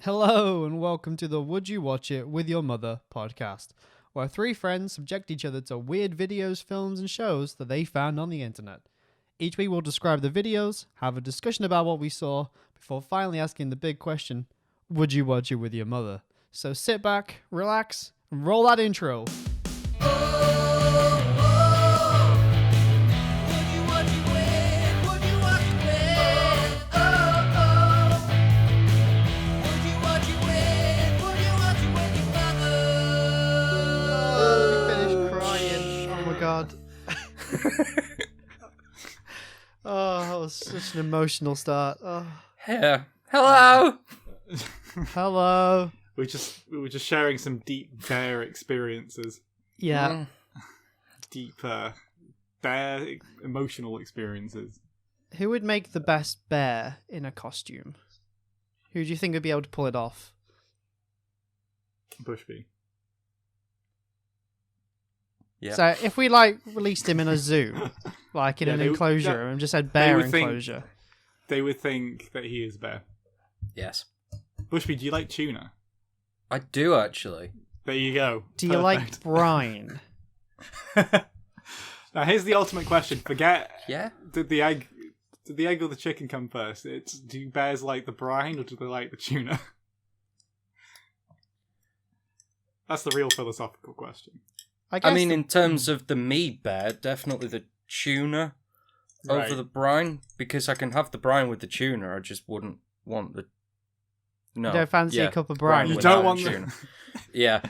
Hello and welcome to the Would You Watch It With Your Mother podcast, where three friends subject each other to weird videos, films and shows that they found on the internet. Each week we'll describe the videos, have a discussion about what we saw, before finally asking the big question, would you watch it with your mother? So sit back, relax, and roll that intro. God. Oh, that was such an emotional start. Oh. Yeah. Hello. Hello. We were just sharing some deep bear experiences. Yeah. Deep bear emotional experiences. Who would make the best bear in a costume? Who do you think would be able to pull it off? Bushby. Yeah. So if we released him in a zoo, like in an enclosure, and just said bear enclosure, they would think that he is a bear. Yes. Bushby, do you like tuna? I do actually. There you go. Do you like brine? Now here's the ultimate question. Forget. Yeah. Did the egg or the chicken come first? Do bears like the brine or do they like the tuna? That's the real philosophical question. I mean, in terms of the meat bear, definitely the tuna over the brine, because I can have the brine with the tuna. I just wouldn't want the. No, you don't fancy a cup of brine. You don't want tuna. Yeah,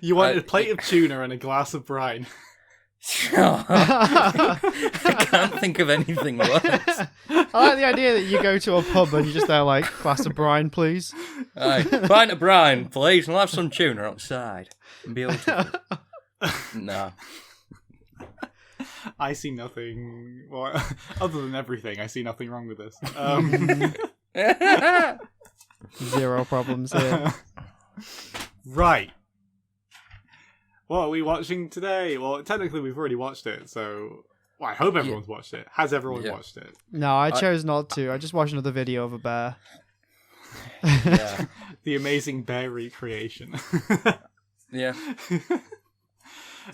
you want a plate of tuna and a glass of brine. I can't think of anything worse. I like the idea that you go to a pub and you're just there like, glass of brine, please. Aye, pint of brine, please, and I'll have some tuna outside. Beautiful. No. I see nothing. Well, other than everything, I see nothing wrong with this. 0 problems here. Right. What are we watching today? Well, technically we've already watched it, so I hope everyone's watched it. Has everyone watched it? No, I chose not to. I just watched another video of a bear. Yeah. The amazing bear recreation. Yeah.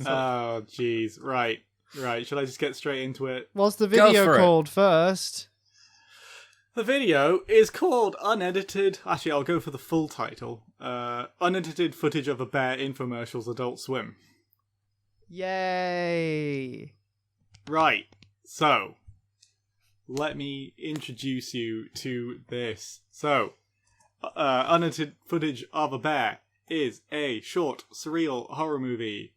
Oh, jeez. Right. Shall I just get straight into it? What's the video called first? The video is called Unedited. Actually, I'll go for the full title. Unedited footage of a bear infomercials Adult Swim. Yay! Right. So, let me introduce you to this. So, unedited footage of a bear is a short, surreal horror movie.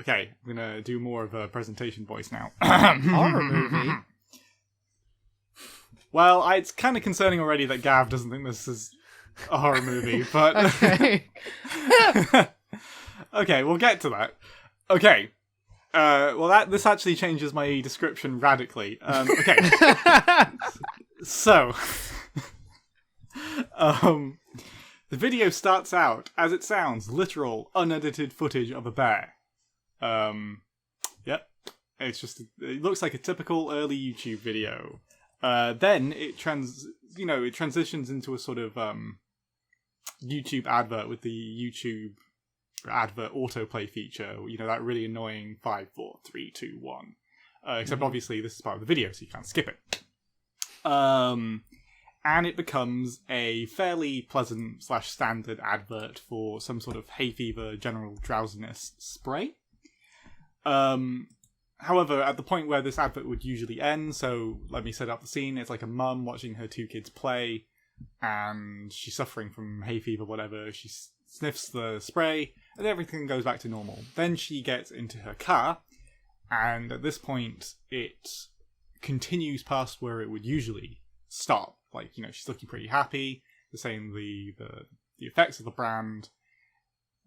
Okay, I'm gonna do more of a presentation voice now. Horror movie? Well, it's kind of concerning already that Gav doesn't think this is a horror movie, but... Okay. Okay, we'll get to that. Okay. This actually changes my description radically. Okay. So... the video starts out, as it sounds, literal, unedited footage of a bear. Yep. It looks like a typical early YouTube video. Then it transitions into a sort of YouTube advert with the YouTube advert autoplay feature. You know, that really annoying 5, 4, 3, 2, 1. Except obviously this is part of the video, so you can't skip it. And it becomes a fairly pleasant / standard advert for some sort of hay fever, general drowsiness spray. However, at the point where this advert would usually end, so let me set up the scene, it's like a mum watching her 2 kids play, and she's suffering from hay fever, whatever, she sniffs the spray, and everything goes back to normal. Then she gets into her car, and at this point, it continues past where it would usually stop. Like, you know, she's looking pretty happy, the same the effects of the brand,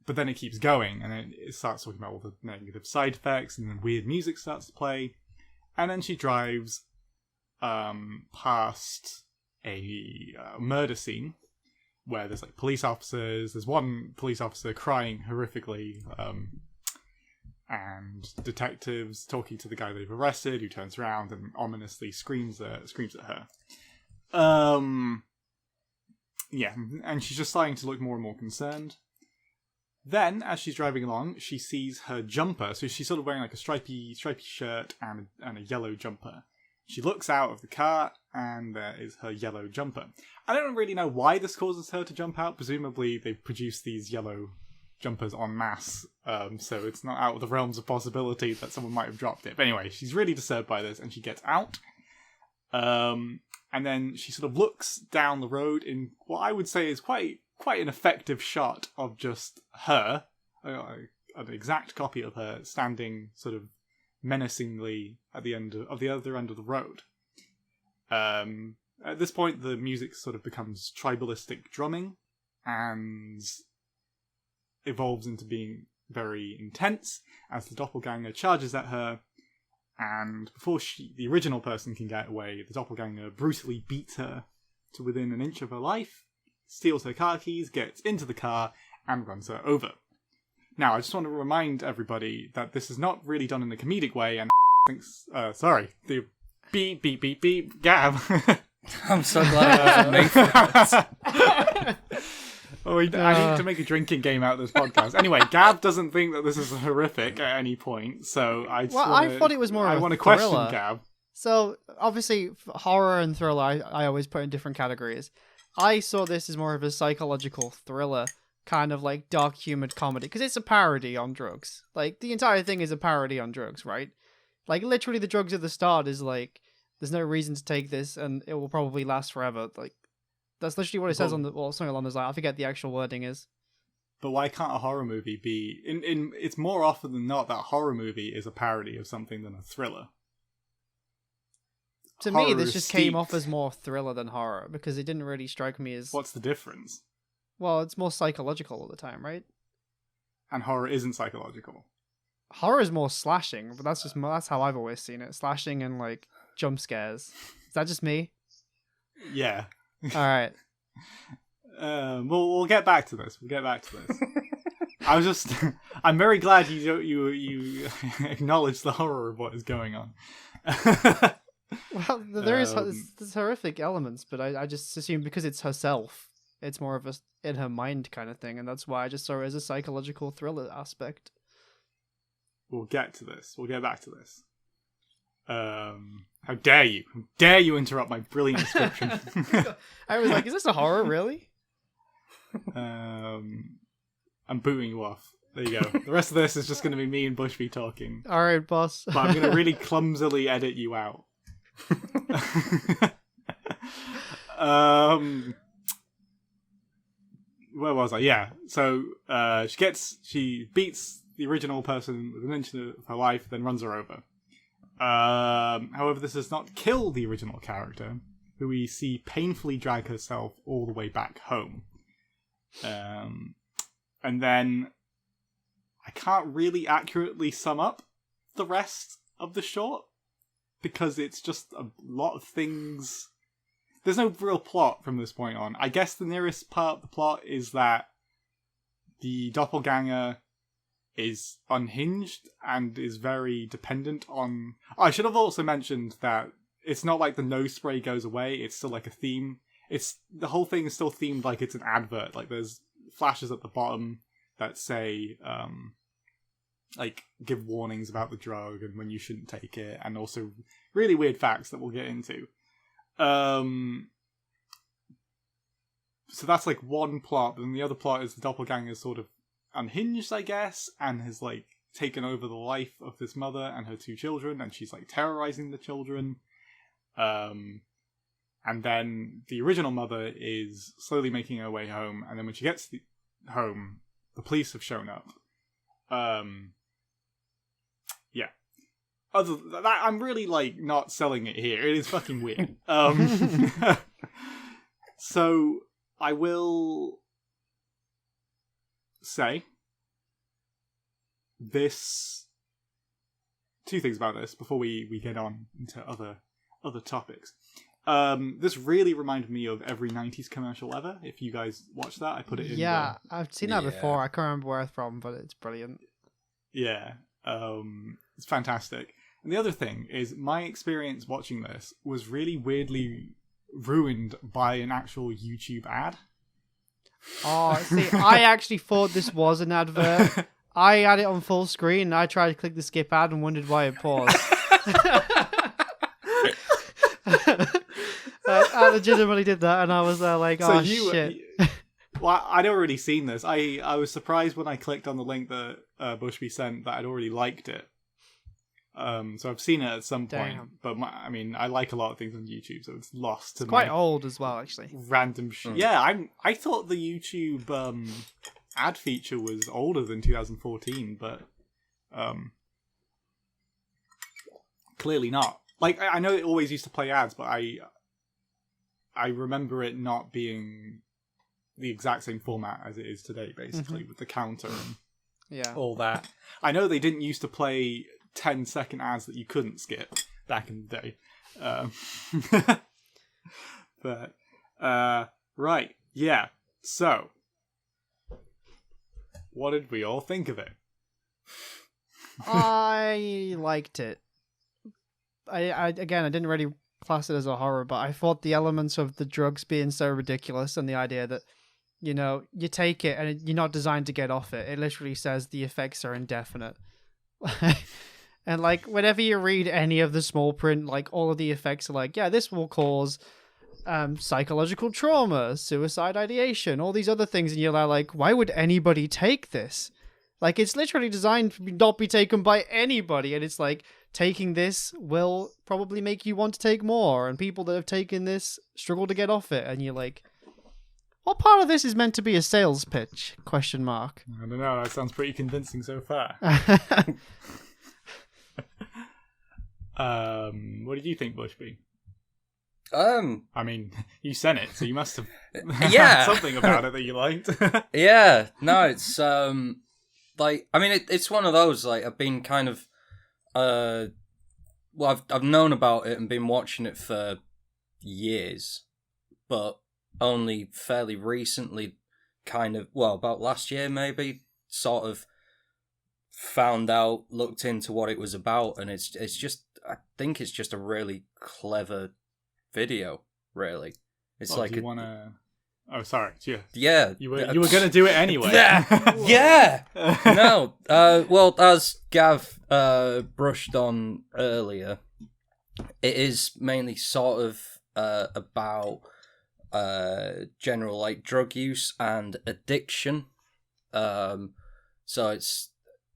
but then it keeps going, and then it starts talking about all the negative side effects, and then weird music starts to play, and then she drives past a murder scene where there's like police officers. There's one police officer crying horrifically, and detectives talking to the guy they've arrested, who turns around and ominously screams at her. Yeah, and she's just starting to look more and more concerned. Then, as she's driving along, she sees her jumper. So she's sort of wearing like a stripy shirt and a yellow jumper. She looks out of the car, and there is her yellow jumper. I don't really know why this causes her to jump out. Presumably, they've produced these yellow jumpers en masse, so it's not out of the realms of possibility that someone might have dropped it. But anyway, she's really disturbed by this, and she gets out. And then she sort of looks down the road in what I would say is quite an effective shot of just her, an exact copy of her standing sort of menacingly at the other end of the road. At this point, the music sort of becomes tribalistic drumming and evolves into being very intense as the doppelganger charges at her. And before the original person can get away, the doppelganger brutally beats her to within an inch of her life, steals her car keys, gets into the car, and runs her over. Now, I just want to remind everybody that this is not really done in a comedic way, and thinks, the beep, beep, beep, beep, Gav. I'm so glad I wasn't me for this. I need to make a drinking game out of this podcast. Anyway, Gav doesn't think that this is horrific at any point, so I thought it was more of a I want to thriller. question Gav. So, obviously, horror and thriller, I always put in different categories. I saw this as more of a psychological thriller, kind of like dark humored comedy, because it's a parody on drugs. Like, the entire thing is a parody on drugs, right? Like, literally the drugs at the start is like, there's no reason to take this, and it will probably last forever. Like, that's literally what it says on something along those lines. I forget the actual wording is. But why can't a horror movie be... It's more often than not that a horror movie is a parody of something than a thriller. To me, this just came off as more thriller than horror, because it didn't really strike me as... What's the difference? Well, it's more psychological all the time, right? And horror isn't psychological. Horror is more slashing, but that's how I've always seen it. Slashing and, like, jump scares. Is that just me? Yeah. Alright. We'll get back to this. I'm very glad you acknowledge the horror of what is going on. Well, there's horrific elements, but I just assume because it's herself, it's more of a in her mind kind of thing, and that's why I just saw it as a psychological thriller aspect. We'll get to this. We'll get back to this. How dare you? How dare you interrupt my brilliant description? I was like, is this a horror, really? I'm booting you off. There you go. The rest of this is just going to be me and Bushby talking. Alright, boss. But I'm going to really clumsily edit you out. Where was I? Yeah. So she beats the original person with an inch of her life, then runs her over. However, this does not kill the original character, who we see painfully drag herself all the way back home. And then I can't really accurately sum up the rest of the short, because it's just a lot of things. There's no real plot from this point on. I guess the nearest part of the plot is that the doppelganger is unhinged and is very dependent on... I should have also mentioned that it's not like the nose spray goes away, it's still like a theme. The whole thing is still themed like it's an advert. Like there's flashes at the bottom that say, like, give warnings about the drug and when you shouldn't take it, and also really weird facts that we'll get into. So that's like one plot, but then the other plot is the doppelganger is sort of unhinged, I guess, and has like taken over the life of this mother and her two children, and she's like terrorizing the children. And then the original mother is slowly making her way home, and then when she gets home, the police have shown up. Yeah. Other than that, I'm really like not selling it here. It is fucking weird. So I will say this. Two things about this before we get on into other topics. This really reminded me of every 90s commercial ever. If you guys watch that, I put it in. Yeah, I've seen that before. I can't remember where it's from, but it's brilliant. Yeah, it's fantastic. And the other thing is, my experience watching this was really weirdly ruined by an actual YouTube ad. Oh, see, I actually thought this was an advert. I had it on full screen and I tried to click the skip ad and wondered why it paused. I legitimately did that and I was like, oh shit. Well, I'd already seen this. I was surprised when I clicked on the link that Bushby sent that I'd already liked it. So I've seen it at some point, but I like a lot of things on YouTube, so it's lost to me. Quite old as well, actually. Random shit. Yeah, I thought the YouTube ad feature was older than 2014, but clearly not. Like, I know it always used to play ads, but I remember it not being the exact same format as it is today, basically, with the counter and all that. I know they didn't used to play 10-second ads that you couldn't skip back in the day. But, right, yeah. So, what did we all think of it? I liked it. I didn't really class it as a horror, but I thought the elements of the drugs being so ridiculous and the idea that, you know, you take it and you're not designed to get off it. It literally says the effects are indefinite. And like, whenever you read any of the small print, like all of the effects are like, yeah, this will cause psychological trauma, suicide ideation, all these other things. And you're like, why would anybody take this? Like, it's literally designed to not be taken by anybody. And it's like, taking this will probably make you want to take more. And people that have taken this struggle to get off it. And you're like, what part of this is meant to be a sales pitch? Question mark. I don't know. That sounds pretty convincing so far. What did you think, Bushby? I mean, you sent it, so you must have had something about it that you liked. Yeah, no, it's like, I mean, it's one of those, like, I've been kind of well, I've known about it and been watching it for years, but only fairly recently, kind of, well, about last year maybe, sort of found out, looked into what it was about, and it's just, I think it's just a really clever video, really. It's like, do you wanna... Oh, sorry. Yeah. You were going to do it anyway. Yeah. No. Well, as Gav brushed on earlier, it is mainly sort of about general, like, drug use and addiction. So it's,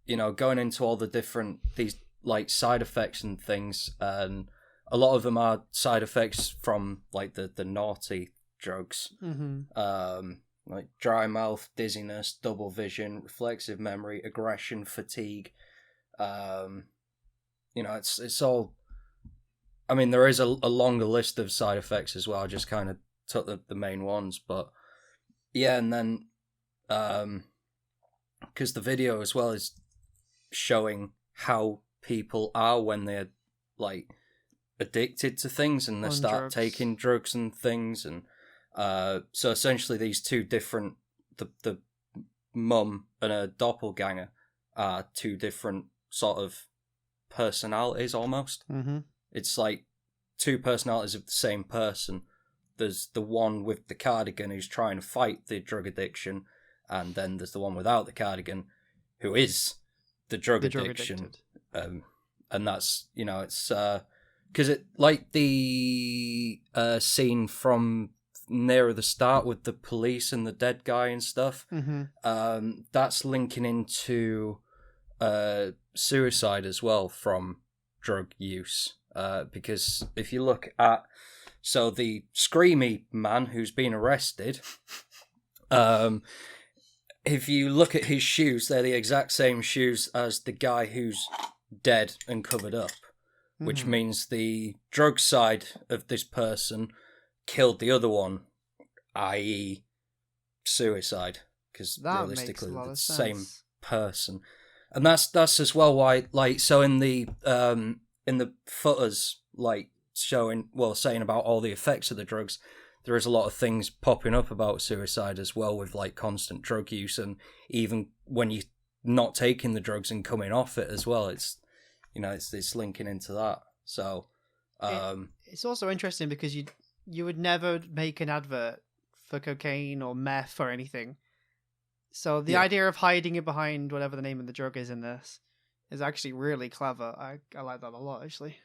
you know, going into all the different, these, like, side effects and things, and a lot of them are side effects from, like, the naughty drugs. Like dry mouth, dizziness, double vision, reflexive memory, aggression, fatigue. You know, it's all, I mean, there is a longer list of side effects as well. I just kind of took the main ones, but yeah. And then because the video as well is showing how people are when they're, like, addicted to things and they start taking drugs and things. And so essentially these two different, the mum and a doppelganger are two different sort of personalities almost. It's like two personalities of the same person. There's the one with the cardigan who's trying to fight the drug addiction, and then there's the one without the cardigan who is the drug addiction. And that's, you know, it's because it, like, the scene from nearer the start with the police and the dead guy and stuff, that's linking into suicide as well from drug use, because if you look at, so the screamy man who's been arrested, if you look at his shoes, they're the exact same shoes as the guy who's dead and covered up, which means the drug side of this person killed the other one, i.e. suicide, because realistically they're the same person. And that's as well why, like, so in the footers, like, showing, well, saying about all the effects of the drugs, there is a lot of things popping up about suicide as well, with, like, constant drug use, and even when you're not taking the drugs and coming off it as well, it's, you know, it's linking into that. So it's also interesting because you would never make an advert for cocaine or meth or anything. So the Yeah. idea of hiding it behind whatever the name of the drug is in this is actually really clever. I like that a lot, actually.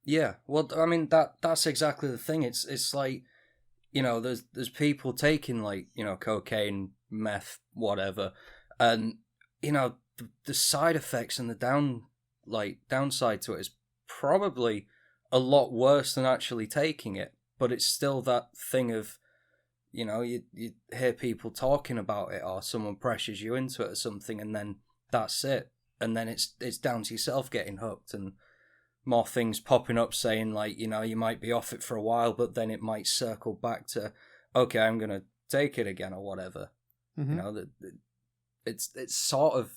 Yeah, well, I mean that's exactly the thing. It's like, you know, there's people taking, like, you know, cocaine, meth, whatever, and, you know, the side effects and the downside to it is probably a lot worse than actually taking it. But it's still that thing of, you know, you hear people talking about it, or someone pressures you into it or something, and then that's it, and then it's down to yourself getting hooked, and more things popping up saying, like, you know, you might be off it for a while, but then it might circle back to, okay, I'm gonna take it again or whatever. Mm-hmm. You know, it's sort of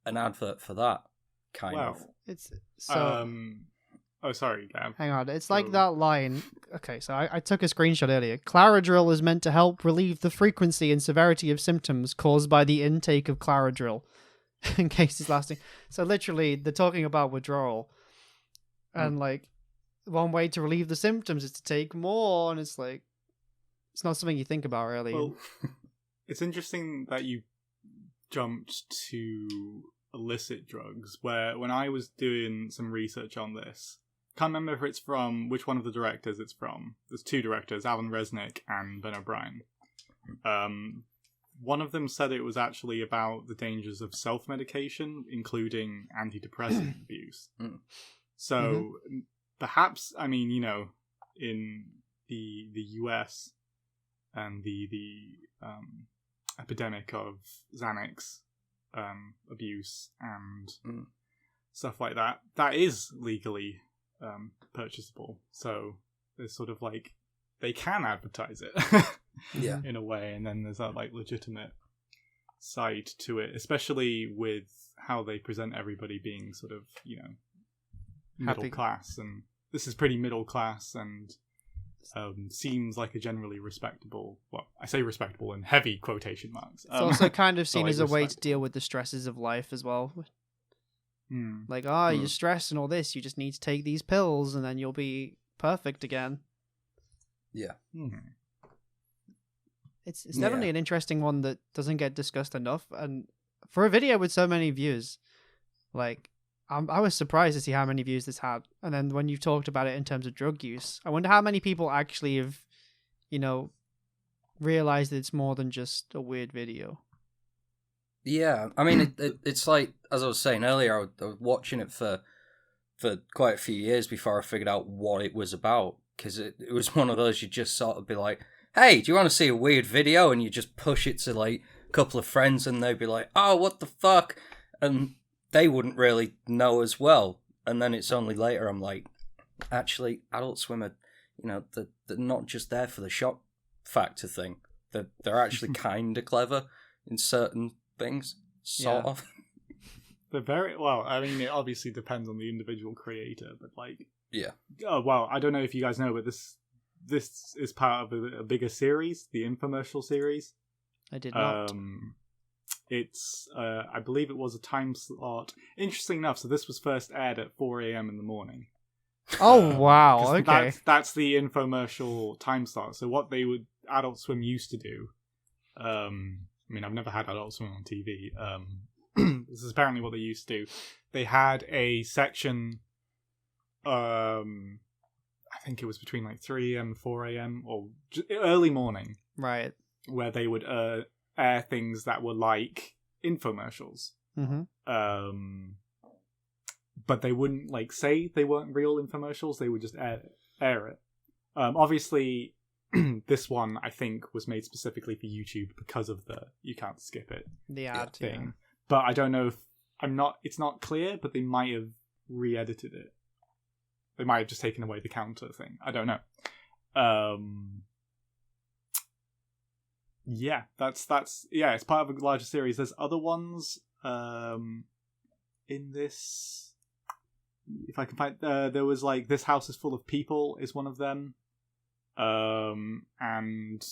an advert for that kind of. It's so. Oh, sorry, Gab. Hang on, it's like that line. Okay, so I took a screenshot earlier. Claradrill is meant to help relieve the frequency and severity of symptoms caused by the intake of Claradrill, in case it's lasting. So literally, they're talking about withdrawal, and like, one way to relieve the symptoms is to take more, and it's like, it's not something you think about really. Well, it's interesting that you jumped to illicit drugs, where when I was doing some research on this, can't remember if it's from which one of the directors it's from. There's two directors, Alan Resnick and Ben O'Brien. One of them said it was actually about the dangers of self-medication, including antidepressant abuse. So perhaps, I mean, you know, in the US and the epidemic of Xanax abuse and stuff like that, that is legally purchasable. So there's sort of like, they can advertise it Yeah, in a way, and then there's that like legitimate side to it, especially with how they present everybody being sort of, you know, middle class, and this is pretty middle class, and seems like a generally respectable, well, I say respectable in heavy quotation marks. It's also kind of seen like as a way to deal with the stresses of life as well. Like, you're stressed and all this, you just need to take these pills and then you'll be perfect again. Yeah. It's definitely an interesting one that doesn't get discussed enough, and for a video with so many views, like, I was surprised to see how many views this had. And then when you talked about it in terms of drug use, I wonder how many people actually have, you know, realized that it's more than just a weird video. Yeah, I mean, it's like, as I was saying earlier, I was watching it for quite a few years before I figured out what it was about, because it was one of those, you just sort of be like, hey, do you want to see a weird video? And you just push it to, like, a couple of friends, and they'd be like, oh, what the fuck? And they wouldn't really know as well. And then it's only later I'm like, actually, Adult Swim are, you know, they're not just there for the shock factor thing. They're actually kind of clever in certain things, sort of. They're very, well, I mean, it obviously depends on the individual creator, but like... Yeah. Oh, well, I don't know if you guys know, but this is part of a bigger series, the infomercial series. I did not. It's, I believe it was a time slot. Interesting enough, so this was first aired at 4 a.m. in the morning. Oh, wow, okay. That's the infomercial time slot. So what Adult Swim used to do, I mean, I've never had Adult Swim on TV. This is apparently what they used to do. They had a section, I think it was between like 3 a.m. and 4 a.m. or early morning. Right. Where they would air things that were like infomercials. But they wouldn't like say they weren't real infomercials. They would just air it. Obviously, this one I think was made specifically for YouTube because of the you can't skip it the ad thing. Yeah. But I don't know if it's not clear, but they might have re-edited it. They might have just taken away the counter thing. I don't know. Yeah, that's it's part of a larger series. There's other ones in this. If I can find, there was like This House is Full of People is one of them, and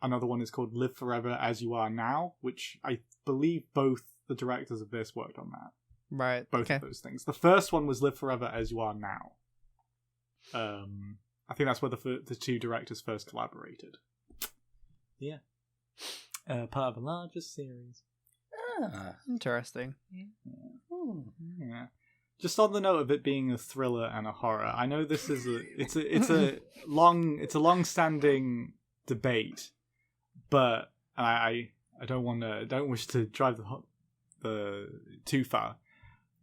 another one is called Live Forever as You Are Now, which I believe both the directors of this worked on that. Right. Both of those things. The first one was Live Forever as You Are Now. I think that's where the two directors first collaborated. Yeah. Part of a larger series. Ah. Interesting. Yeah. Just on the note of it being a thriller and a horror, I know this is a long-standing debate, but I don't wish to drive the too far.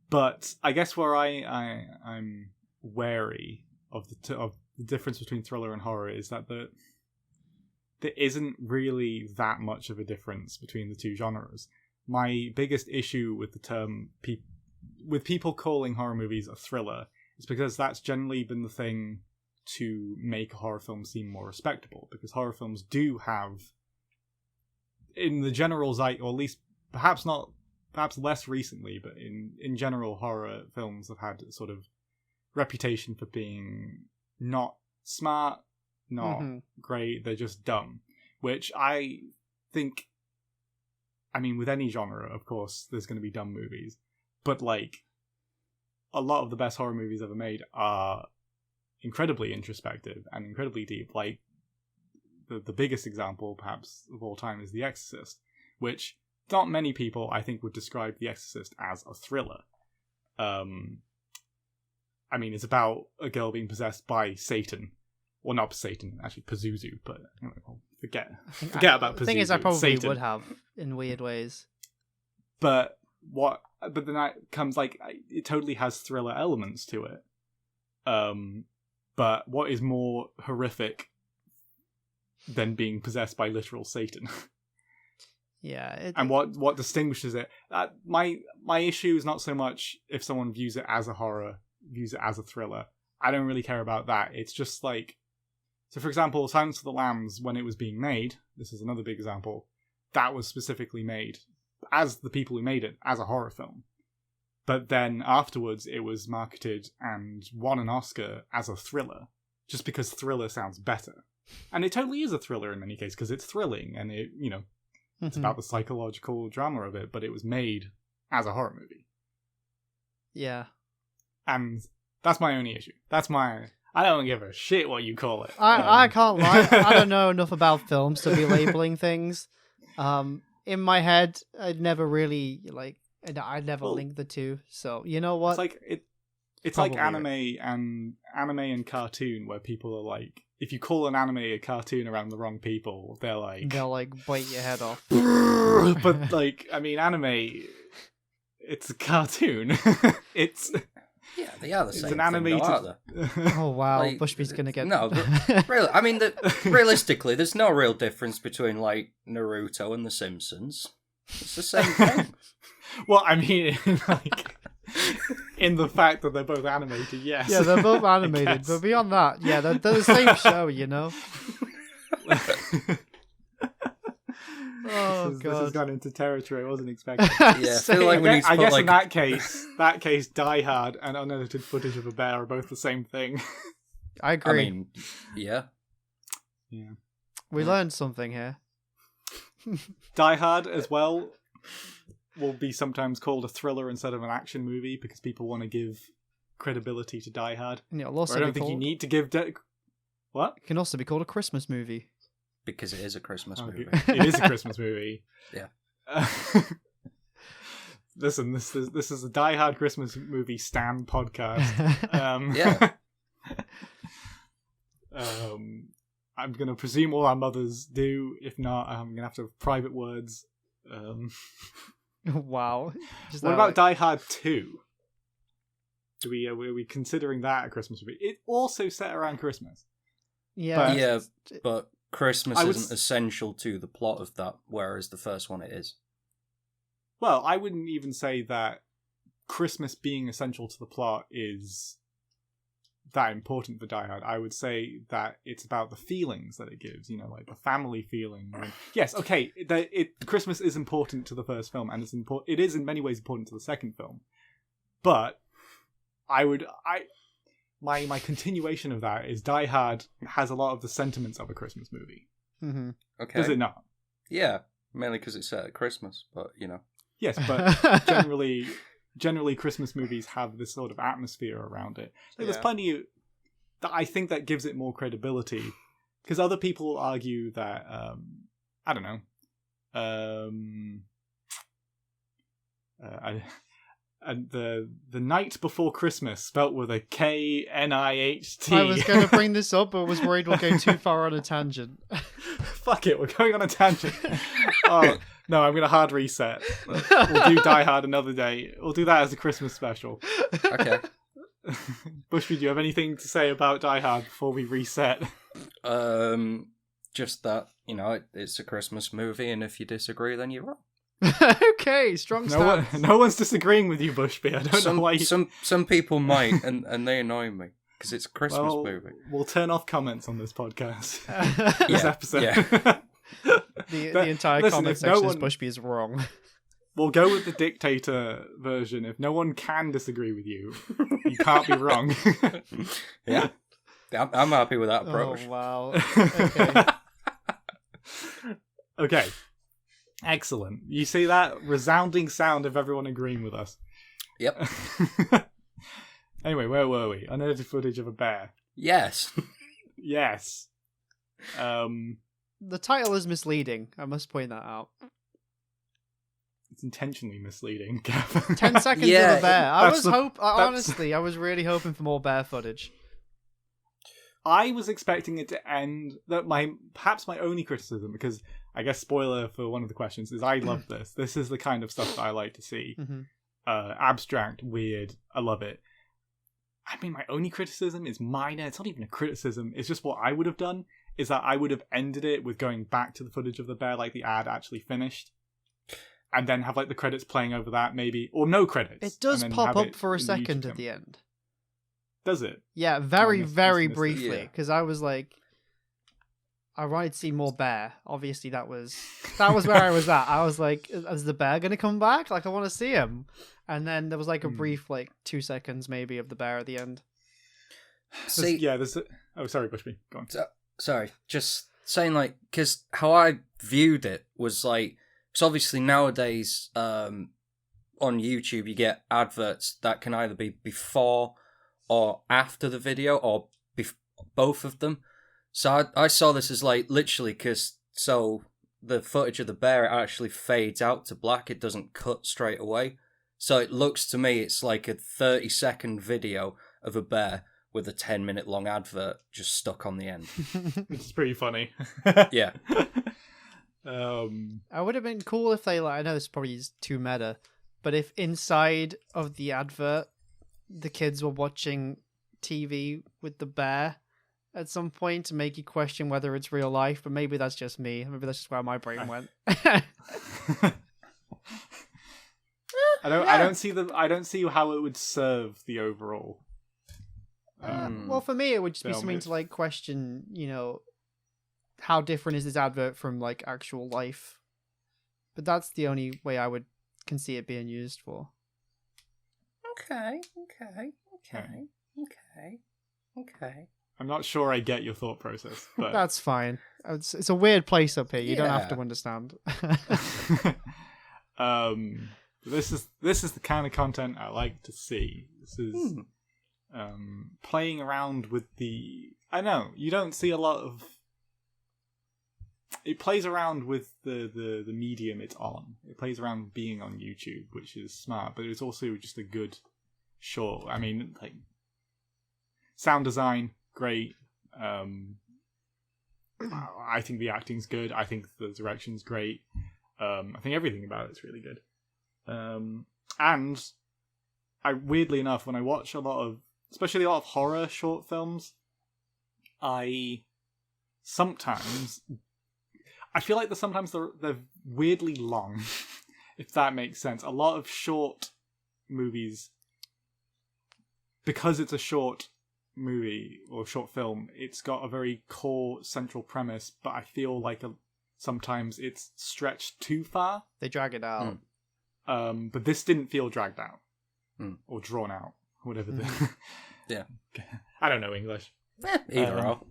But I guess where I'm wary of the difference between thriller and horror is that there isn't really that much of a difference between the two genres. My biggest issue with the term with people calling horror movies a thriller is because that's generally been the thing to make a horror film seem more respectable, because horror films do have, in the general zeit, or at least perhaps less recently, but in general, horror films have had a sort of reputation for being not smart, not great, they're just dumb, which I think, I mean, with any genre, of course, there's going to be dumb movies, but like, a lot of the best horror movies ever made are incredibly introspective and incredibly deep. Like, the biggest example, perhaps, of all time is The Exorcist, which not many people, I think, would describe The Exorcist as a thriller. I mean, it's about a girl being possessed by Satan. Well, not Satan, actually Pazuzu, but forget about Pazuzu. The thing is, I probably Satan. would have, in weird ways. But then that comes, like, it totally has thriller elements to it. But what is more horrific than being possessed by literal Satan? Yeah. And what distinguishes it? My issue is not so much if someone views it as a horror, views it as a thriller. I don't really care about that. It's just like, so for example, Silence of the Lambs, when it was being made, this is another big example, that was specifically made, as the people who made it, as a horror film. But then afterwards it was marketed and won an Oscar as a thriller, just because thriller sounds better. And it totally is a thriller in many cases, because it's thrilling, and it, you know, it's about the psychological drama of it, but it was made as a horror movie. Yeah. And that's my only issue. I don't give a shit what you call it. I can't lie. I don't know enough about films to be labeling things. In my head, I'd never really, I'd never link the two. So, you know what? It's like anime and cartoon, where people are like, if you call an anime a cartoon around the wrong people, they'll bite your head off. But like, I mean, anime, it's a cartoon. Yeah, they are the same. It's an animated. Thing, though, oh wow, Bushby's gonna get no. Really, I mean, realistically, there's no real difference between like Naruto and The Simpsons. It's the same thing. Well, I mean, like, in the fact that they're both animated, yes. Yeah, they're both animated, but beyond that, yeah, they're the same show, you know. Oh, this has gone into territory I wasn't expecting. Yeah, I feel like we need to I guess like... in that case, Die Hard and unedited footage of a bear are both the same thing. I agree. I mean, yeah. We learned something here. Die Hard, as well, will be sometimes called a thriller instead of an action movie, because people want to give credibility to Die Hard. Yeah, also I don't think you need to give... What? It can also be called a Christmas movie. Because it is a Christmas movie. It is a Christmas movie. Yeah. Listen, this is a Die Hard Christmas movie stan podcast. Yeah. I'm going to presume all our mothers do. If not, I'm going to have to have private words. Wow. What about Die Hard 2? Are we considering that a Christmas movie? It also set around Christmas. Yeah. But Christmas isn't essential to the plot of that, whereas the first one it is. Well, I wouldn't even say that Christmas being essential to the plot is that important for Die Hard. I would say that it's about the feelings that it gives, like the family feeling. Yes, okay, Christmas is important to the first film, and it is in many ways important to the second film. But my continuation of that is Die Hard has a lot of the sentiments of a Christmas movie. Mm-hmm. Okay. Does it not? Yeah, mainly because it's set at Christmas, but Yes, but generally Christmas movies have this sort of atmosphere around it. There's plenty that I think that gives it more credibility, because other people argue that I don't know. And the night before Christmas, spelt with a KNIHT. I was going to bring this up, but was worried we'll go too far on a tangent. Fuck it, we're going on a tangent. Oh no, I'm going to hard reset. We'll do Die Hard another day. We'll do that as a Christmas special. Okay. Bushby, do you have anything to say about Die Hard before we reset? Just that, it's a Christmas movie, and if you disagree, then you're wrong. Okay, strong stance. No one's disagreeing with you, Bushby. I don't know why you... Some people might, and they annoy me, because it's a Christmas movie. We'll turn off comments on this podcast. This episode. Yeah. The entire comment section is Bushby is wrong. We'll go with the dictator version. If no one can disagree with you, you can't be wrong. Yeah. I'm happy with that approach. Oh, wow. Okay. Okay. Excellent. You see that resounding sound of everyone agreeing with us. Yep. Anyway, where were we? Unedited footage of a bear. Yes. Yes. The title is misleading. I must point that out. It's intentionally misleading. 10 seconds of a bear. Honestly, I was really hoping for more bear footage. I was expecting it to end. Perhaps my only criticism, because I guess spoiler for one of the questions, is I love this. This is the kind of stuff that I like to see. Mm-hmm. Abstract, weird. I love it. I mean, my only criticism is minor. It's not even a criticism. It's just what I would have done, is that I would have ended it with going back to the footage of the bear, like the ad actually finished, and then have like the credits playing over that, maybe, or no credits. It does pop up for a second at the end. Does it? Yeah, very briefly, because I was like, I wanted to see more bear. Obviously, that was where I was at. I was like, is the bear going to come back? Like, I want to see him. And then there was like a brief, 2 seconds maybe of the bear at the end. See, there's oh, sorry, Bushby, go on. Sorry, just saying, because how I viewed it was because obviously nowadays on YouTube you get adverts that can either be before or after the video, or both of them. So I saw this as literally so the footage of the bear actually fades out to black. It doesn't cut straight away. So it looks to me it's like a 30-second video of a bear with a 10-minute long advert just stuck on the end. Which is pretty funny. Yeah. I would have been cool if they, I know this probably is too meta, but if inside of the advert the kids were watching TV with the bear at some point to make you question whether it's real life, but maybe that's just me. Maybe that's just where my brain went. I don't see how it would serve the overall. Well, for me, it would just be something to question, how different is this advert from actual life? But that's the only way I can see it being used for. Okay. I'm not sure I get your thought process, but that's fine. It's a weird place up here. You don't have to understand. This is the kind of content I like to see. This is playing around with the. I know you don't see a lot of. It plays around with the medium it's on. It plays around with being on YouTube, which is smart, but it's also just a good short. I mean, sound design, great. I think the acting's good. I think the direction's great. I think everything about it's really good. And I weirdly enough, when I watch especially a lot of horror short films, I feel like sometimes they're weirdly long, if that makes sense. A lot of short movies, because it's a short movie or short film, it's got a very core central premise, but I feel like sometimes it's stretched too far. They drag it out. But this didn't feel dragged out or drawn out, whatever. Yeah, I don't know English. Either or.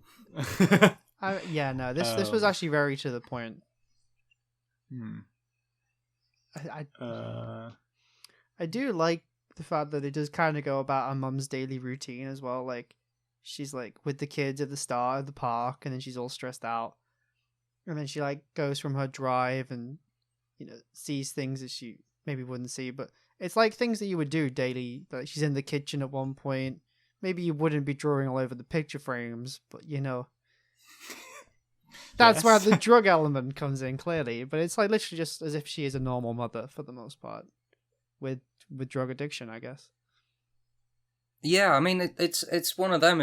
This was actually very to the point. I do like the fact that it does kind of go about a mum's daily routine as well. She's with the kids at the start of the park, and then she's all stressed out. And then she like goes from her drive and, sees things that she maybe wouldn't see, but it's like things that you would do daily. Like she's in the kitchen at one point. Maybe you wouldn't be drawing all over the picture frames, but that's where the drug element comes in clearly. But it's like literally just as if she is a normal mother for the most part, with drug addiction, I guess. Yeah, I mean it's one of them.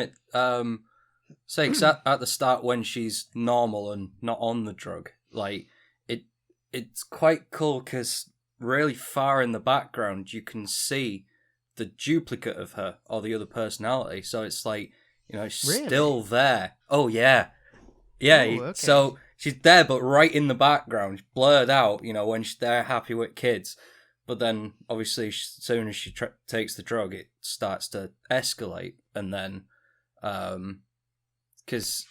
Say at the start when she's normal and not on the drug, like it's quite cool because really far in the background you can see the duplicate of her or the other personality. So it's like she's Really? still there. Oh yeah. Yeah, okay. So she's there, but right in the background, blurred out, when they're happy with kids. But then, obviously, as soon as she takes the drug, it starts to escalate. And then, because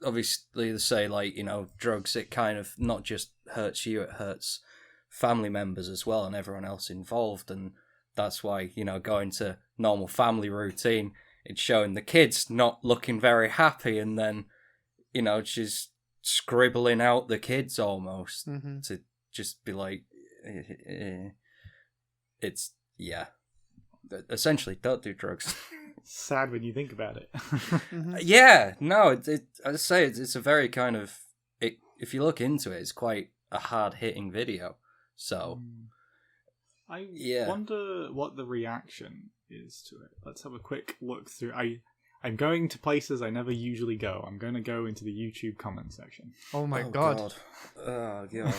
obviously they say, like, drugs, it kind of not just hurts you, it hurts family members as well and everyone else involved. And that's why, going to normal family routine, it's showing the kids not looking very happy. And then, she's scribbling out the kids almost to just be like, it's, yeah. Essentially, don't do drugs. Sad when you think about it. Yeah, no, I say it's a very kind of, if you look into it, it's quite a hard-hitting video. So, I wonder what the reaction is to it. Let's have a quick look through. I'm going to places I never usually go. I'm going to go into the YouTube comment section. Oh my god. Oh god.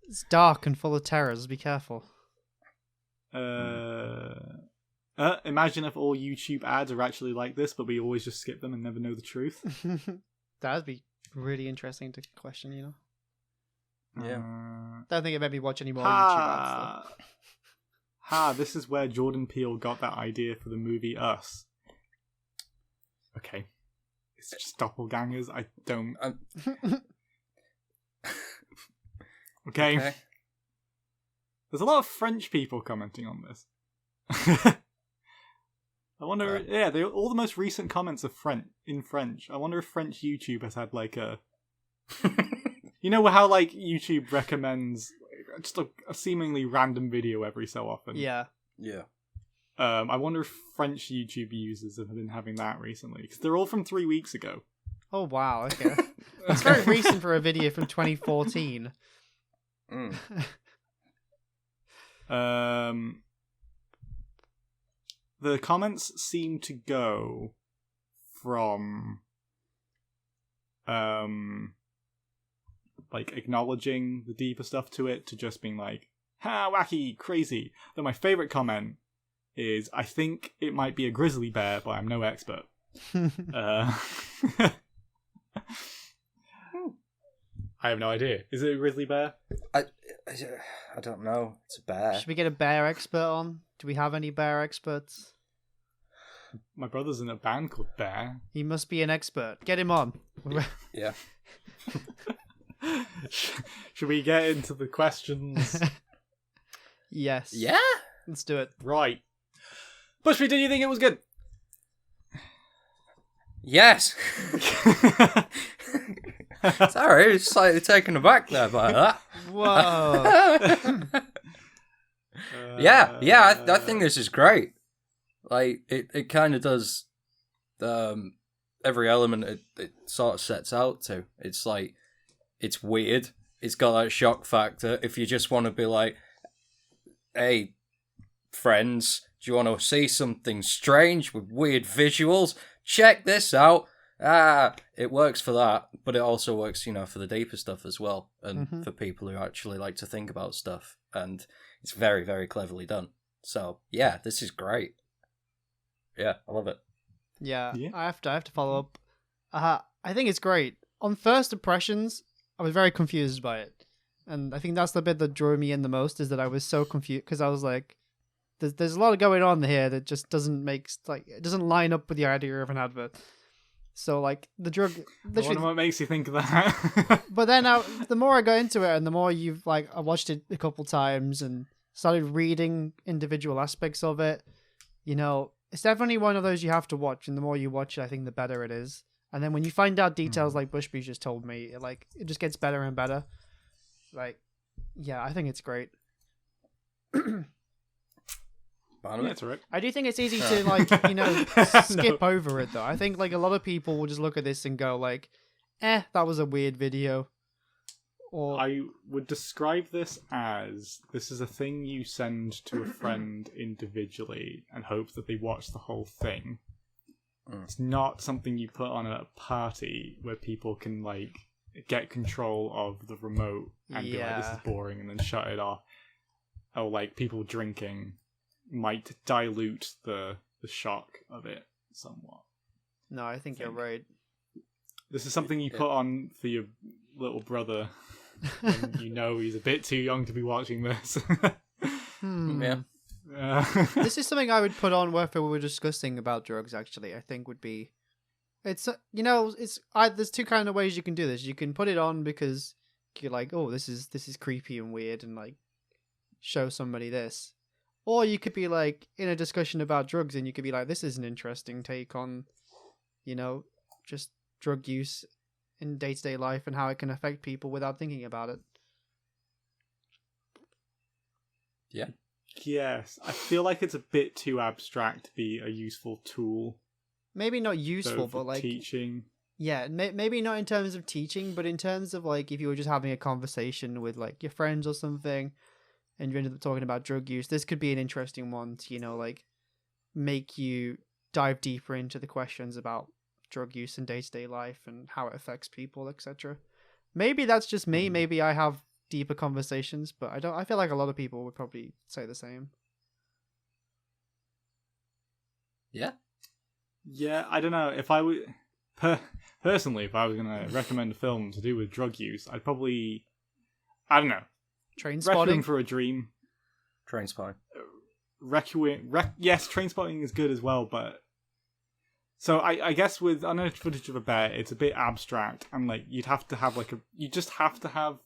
It's dark and full of terrors. Be careful. Imagine if all YouTube ads are actually like this, but we always just skip them and never know the truth. That'd be really interesting to question, Yeah. Don't think it made me watch any more YouTube ads, though. This is where Jordan Peele got that idea for the movie Us. Okay. It's just doppelgangers. I don't... Okay. There's a lot of French people commenting on this. I wonder... all the most recent comments are in French. I wonder if French YouTube has had like a... You know how like YouTube recommends just a seemingly random video every so often? Yeah. Yeah. I wonder if French YouTube users have been having that recently, because they're all from 3 weeks ago. Oh wow, okay. That's very recent for a video from 2014. The comments seem to go from like acknowledging the deeper stuff to it to just being like, ha, wacky, crazy. Though my favourite comment is, I think it might be a grizzly bear, but I'm no expert. I have no idea. Is it a grizzly bear? I don't know. It's a bear. Should we get a bear expert on? Do we have any bear experts? My brother's in a band called Bear. He must be an expert. Get him on. Yeah. Should we get into the questions? Yes. Yeah? Let's do it. Right. Bushby, did you think it was good? Yes. Sorry, I was slightly taken aback there by that. Whoa. I think this is great. Like, it kind of does every element it sort of sets out to. It's like, it's weird. It's got that shock factor. If you just want to be like, hey, friends, do you want to see something strange with weird visuals? Check this out. It works for that, but it also works, for the deeper stuff as well, and for people who actually like to think about stuff, and it's very, very cleverly done. So, yeah, this is great. Yeah, I love it. Yeah. I have to follow up. I think it's great. On first impressions, I was very confused by it. And I think that's the bit that drew me in the most, is that I was so confused, because I was like, there's a lot going on here that just doesn't it doesn't line up with the idea of an advert. So, like, the drug... I wonder what makes you think of that. But then, the more I got into it, and the more I watched it a couple times and started reading individual aspects of it, it's definitely one of those you have to watch, and the more you watch it, I think the better it is. And then when you find out details like Bushby just told me, it just gets better and better. Yeah, I think it's great. That's right. I do think it's easy to skip over it though. I think a lot of people will just look at this and go that was a weird video. Or I would describe this as this is a thing you send to a friend individually and hope that they watch the whole thing. It's not something you put on at a party where people can get control of the remote and be like, this is boring, and then shut it off. Or people drinking might dilute the shock of it somewhat. No, I think you're right. This is something you put on for your little brother when he's a bit too young to be watching this. Yeah. This is something I would put on if we were discussing about drugs. Actually, I think would be, it's there's two kind of ways you can do this. You can put it on because you're like, oh, this is creepy and weird, and show somebody this, or you could be in a discussion about drugs, and you could be like, this is an interesting take on, just drug use in day-to-day life and how it can affect people without thinking about it. Yeah. Yes, I feel like it's a bit too abstract to be a useful tool. Maybe not useful, but teaching. Yeah, maybe not in terms of teaching, but in terms of if you were just having a conversation with your friends or something, and you ended up talking about drug use, this could be an interesting one to make you dive deeper into the questions about drug use in day-to-day life and how it affects people, etc. Maybe that's just me. Maybe I have deeper conversations, but I feel like a lot of people would probably say the same. Yeah, I don't know if I would personally, if I was going to recommend a film to do with drug use, I'd probably, I don't know, Trainspotting for a Dream. Trainspotting. Yes, Trainspotting is good as well, but so I guess with Unedited Footage of a Bear, it's a bit abstract, and you'd have to have you just have to have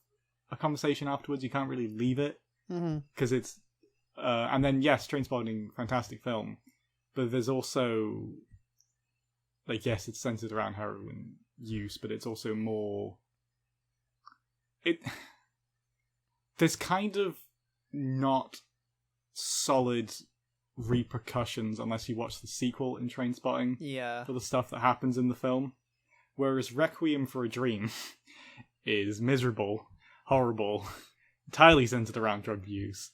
a conversation afterwards. You can't really leave it because it's and then yes, Trainspotting, fantastic film, but there's also yes, it's centered around heroin use, but it's also more there's kind of not solid repercussions unless you watch the sequel in Trainspotting for the stuff that happens in the film, whereas Requiem for a Dream is miserable, horrible, entirely centered around drug use,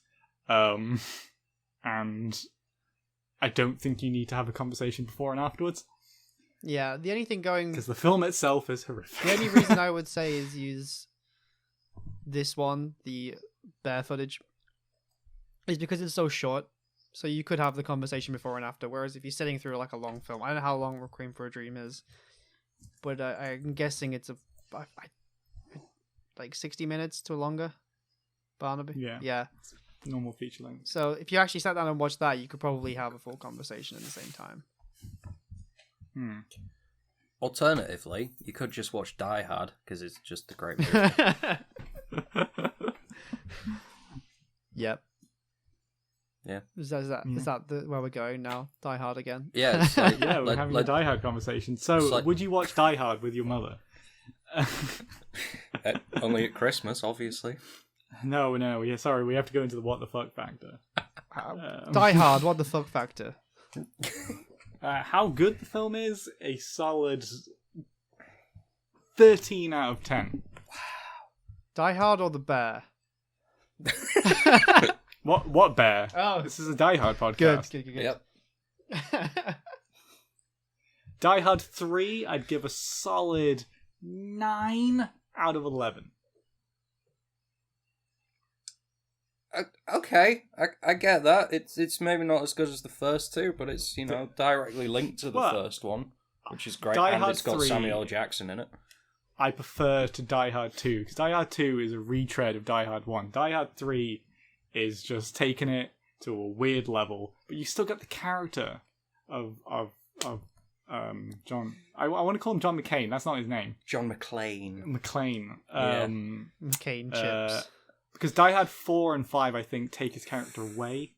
and I don't think you need to have a conversation before and afterwards. Yeah, the only thing going, because the film itself is horrific. The only reason I would say is use this one, the bear footage, is because it's so short. So you could have the conversation before and after. Whereas if you're sitting through a long film, I don't know how long Requiem for a Dream is, but I'm guessing it's 60 minutes to longer. Barnaby. Yeah. Normal feature length. So if you actually sat down and watched that, you could probably have a full conversation at the same time. Alternatively, you could just watch Die Hard because it's just a great movie. Yep. Yeah. Is that where we're going now? Die Hard again? Yeah. It's we're having a Die Hard conversation. So, would you watch Die Hard with your mother? Only at Christmas, obviously. No. Yeah, sorry, we have to go into the what the fuck factor. Die Hard, what the fuck factor? How good the film is? A solid 13 out of 10. Wow. Die Hard or The Bear? What bear? Oh, this is a Die Hard podcast. Good. Yep. Die Hard 3, I'd give a solid 9 out of 11. Okay, I get that. It's maybe not as good as the first two, but it's directly linked to the first one, which is great. Die and Hard it's got 3, Samuel L. Jackson in it. I prefer to Die Hard 2 because Die Hard 2 is a retread of Die Hard 1. Die Hard 3 is just taking it to a weird level, but you still got the character of John. I want to call him John McCain. That's not his name. John McClane. McCain chips. Because Die Hard 4 and 5, I think, take his character away.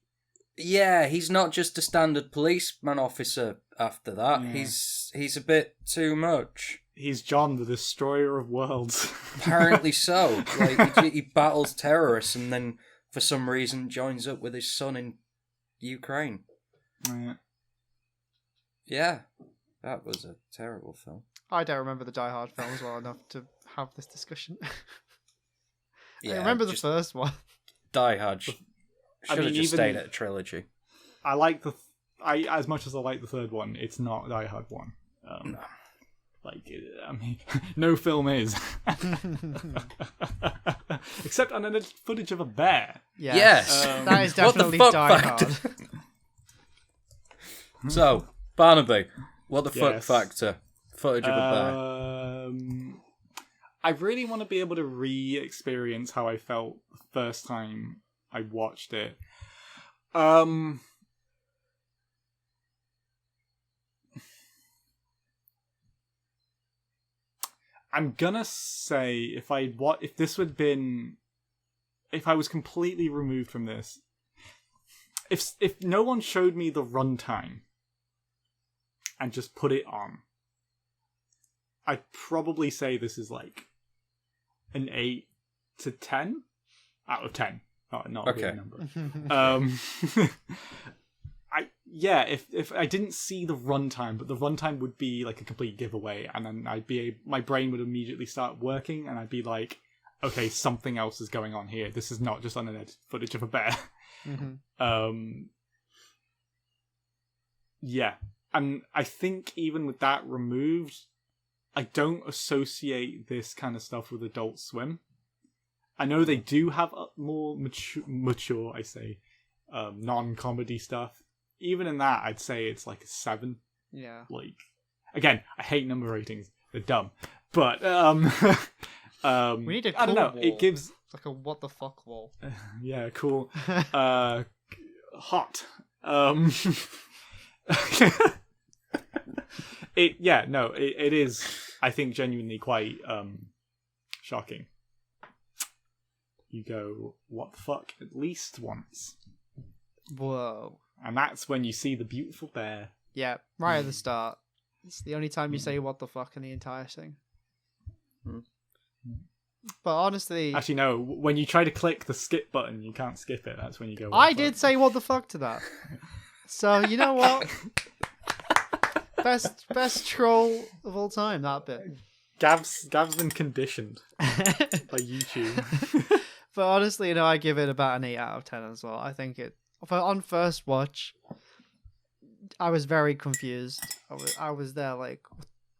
Yeah, he's not just a standard policeman officer after that. Yeah. He's a bit too much. He's John, the destroyer of worlds. Apparently so. Like he battles terrorists and then for some reason joins up with his son in Ukraine. Yeah, that was a terrible film. I don't remember the Die Hard films well enough to have this discussion. Yeah, I remember the first one. Die Hard should have just stayed at a trilogy. I like as much as I like the third one, it's not Die Hard 1. No. I mean, no film is. Except unedited footage of a bear. Yes. That is definitely Die Hard. So, Barnaby, what the fuck factor? Footage of a bear. I really want to be able to re-experience how I felt the first time I watched it. I'm gonna say if I was completely removed from this, if no one showed me the runtime and just put it on, I'd probably say this is like an 8 to 10 out of 10. Not a good number. If I didn't see the runtime, but the runtime would be like a complete giveaway, and then my brain would immediately start working, and I'd be like, okay, something else is going on here. This is not just unedited footage of a bear. Yeah, and I think even with that removed, I don't associate this kind of stuff with Adult Swim. I know they do have more mature, non-comedy stuff. Even in that, I'd say it's like a 7. Yeah. Like, again, I hate number ratings. They're dumb. But, we need a cool I don't know. wall. It gives... It's like a what the fuck wall. Yeah, cool. Hot. It is, I think, genuinely quite shocking. You go, what the fuck, at least once. Whoa. And that's when you see the beautiful bear. Yeah, right at the start. It's the only time you say what the fuck in the entire thing. But honestly... Actually, no. When you try to click the skip button, you can't skip it. That's when you go... I did say what the fuck to that. So, you know what? Best troll of all time, that bit. Gav's been conditioned by YouTube. But honestly, I give it about an 8 out of 10 as well. I think on first watch, I was very confused. I was there like,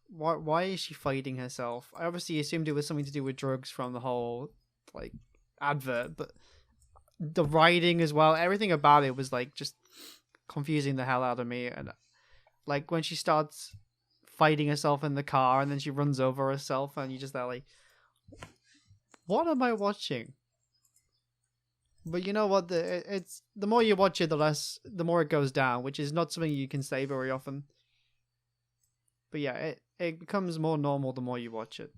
why is she fighting herself? I obviously assumed it was something to do with drugs from the whole like advert, but the writing as well, everything about it was like just confusing the hell out of me. And like when she starts fighting herself in the car and then she runs over herself and you just there like, what am I watching? But you know what? It's the more you watch it, the more it goes down, which is not something you can say very often. But yeah, it becomes more normal the more you watch it.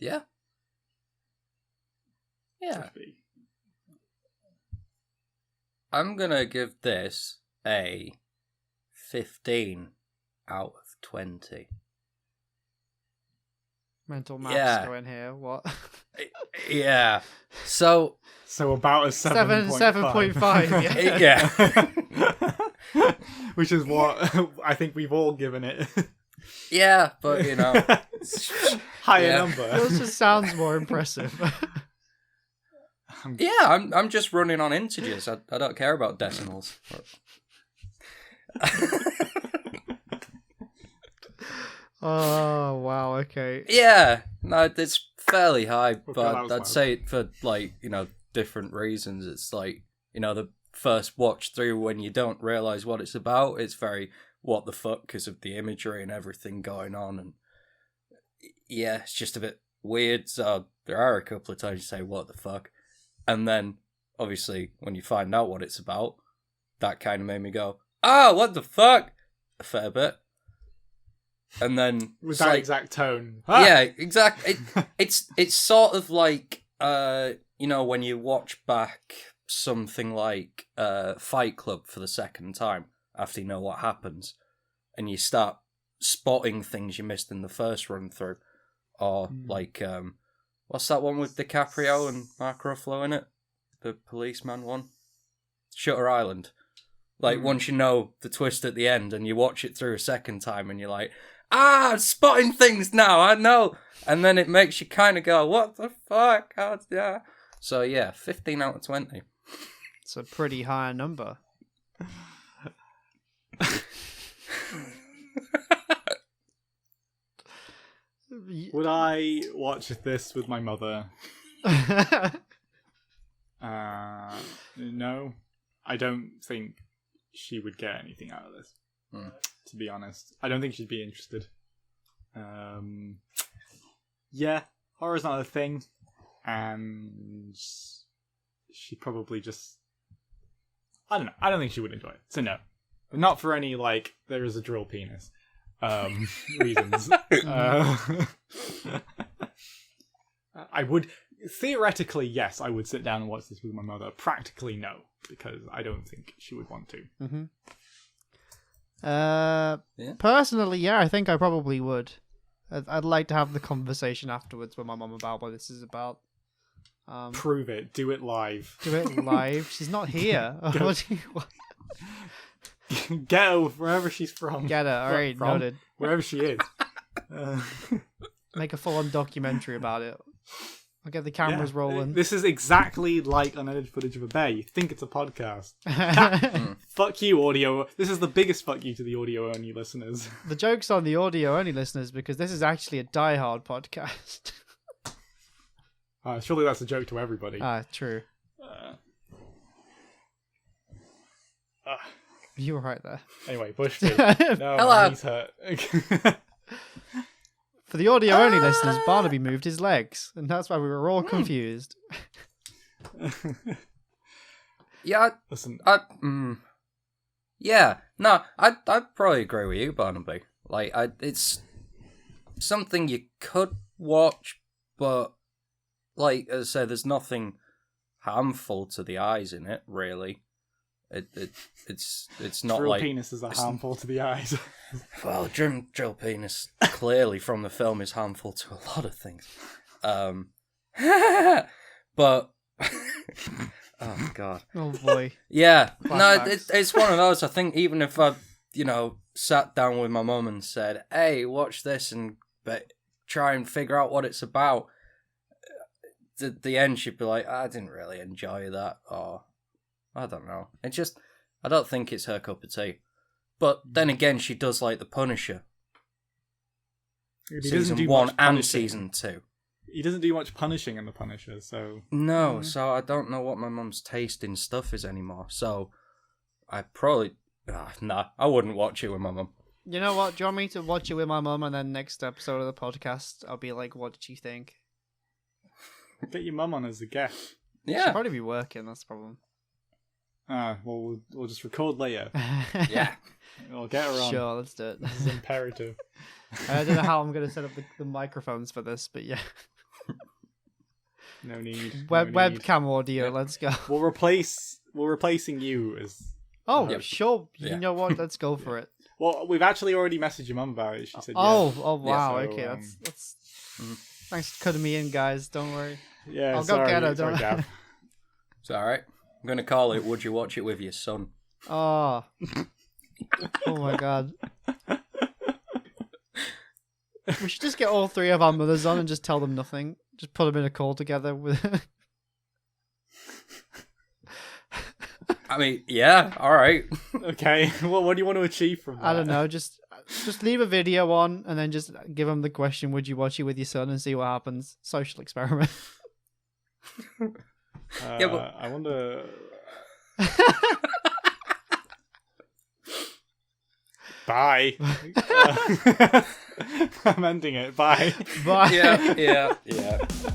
Yeah. I'm gonna give this a 15 out of 20. Mental maths going here. What? Yeah. So about a 7.5. Yeah. Which is what I think we've all given it. Yeah, but higher number. It just sounds more impressive. Yeah, I'm just running on integers. I don't care about decimals. Oh wow, okay. Yeah, no, it's fairly high, but I'd loud. say for different reasons. It's like the first watch through when you don't realize what it's about. It's very what the fuck because of the imagery and everything going on, and yeah, it's just a bit weird. So there are a couple of times you say what the fuck, and then obviously when you find out what it's about, that kind of made me go, what the fuck, a fair bit. And then with that exact tone. Yeah, exactly. It's sort of like when you watch back something like Fight Club for the second time after you know what happens, and you start spotting things you missed in the first run through, or like what's that one with DiCaprio and Mark Ruffalo in it, the policeman one, Shutter Island. Like once you know the twist at the end and you watch it through a second time and you're like, I'm spotting things now, I know, and then it makes you kind of go, what the fuck? Yeah. So yeah, 15 out of 20. It's a pretty high number. Would I watch this with my mother? No. I don't think she would get anything out of this, to be honest. I don't think she'd be interested. Yeah, horror's not a thing, and she probably just... I don't know. I don't think she would enjoy it, so no. But not for any, like, there is a drill penis reasons. I would... Theoretically, yes, I would sit down and watch this with my mother. Practically, no, because I don't think she would want to. Mm-hmm. Personally, yeah, I think I probably would. I'd like to have the conversation afterwards with my mum about what this is about. Prove it. Do it live. Do it live. She's not here. What do you want? Get her wherever she's from. Get her. All right, noted. Wherever she is. Make a full-on documentary about it. I'll get the cameras rolling. This is exactly like unedited footage of a bear. You think it's a podcast. Fuck you, audio. This is the biggest fuck you to the audio-only listeners. The joke's on the audio-only listeners because this is actually a die-hard podcast. Surely that's a joke to everybody. True. You were right there. Anyway, Bushby. No, Hello. he's hurt. For the audio-only listeners, Barnaby moved his legs, and that's why we were all confused. Yeah, Listen. Yeah, no, I'd probably agree with you, Barnaby. Like, it's something you could watch, but, like, as I said, there's nothing harmful to the eyes in it, really. It's not drill like... penises are harmful to the eyes. Well, drill penis, clearly from the film, is harmful to a lot of things. But... oh, God. Oh, boy. Yeah, Flashbacks. no, it's one of those. I think even if I, sat down with my mum and said, hey, watch this and try and figure out what it's about, at the end she'd be like, I didn't really enjoy that, or I don't know. I don't think it's her cup of tea. But then again, she does like The Punisher. Season 1 and Season 2. He doesn't do much punishing in The Punisher, so... No, so I don't know what my mum's taste in stuff is anymore. So I probably... I wouldn't watch it with my mum. You know what? Do you want me to watch it with my mum, and then next episode of the podcast, I'll be like, what did you think? Get your mum on as a guest. Yeah. She'll probably be working, that's the problem. Well, we'll just record later. Yeah. We'll get her on. Sure, let's do it. This is imperative. I don't know how I'm going to set up the microphones for this, but yeah. No need. Webcam audio, let's go. We're replacing you as... Oh, Yep. sure. Yeah. You know what? Let's go for it. Well, we've actually already messaged your mum about it. She said Oh, yes. oh wow. Yeah, so, Okay, that's thanks for cutting me in, guys. Don't worry. Yeah, I'll sorry, go get her. sorry, Don't. Gav. It's alright. I'm going to call it Would You Watch It With Your Son? Oh. Oh my god. We should just get all three of our mothers on and just tell them nothing. Just put them in a call together with. I mean, yeah, alright. Okay, what do you want to achieve from that? I don't know. Just leave a video on and then just give them the question: would you watch it with your son and see what happens? Social experiment. Yeah, but... I wonder... Bye. I'm ending it. Bye. Bye. Yeah.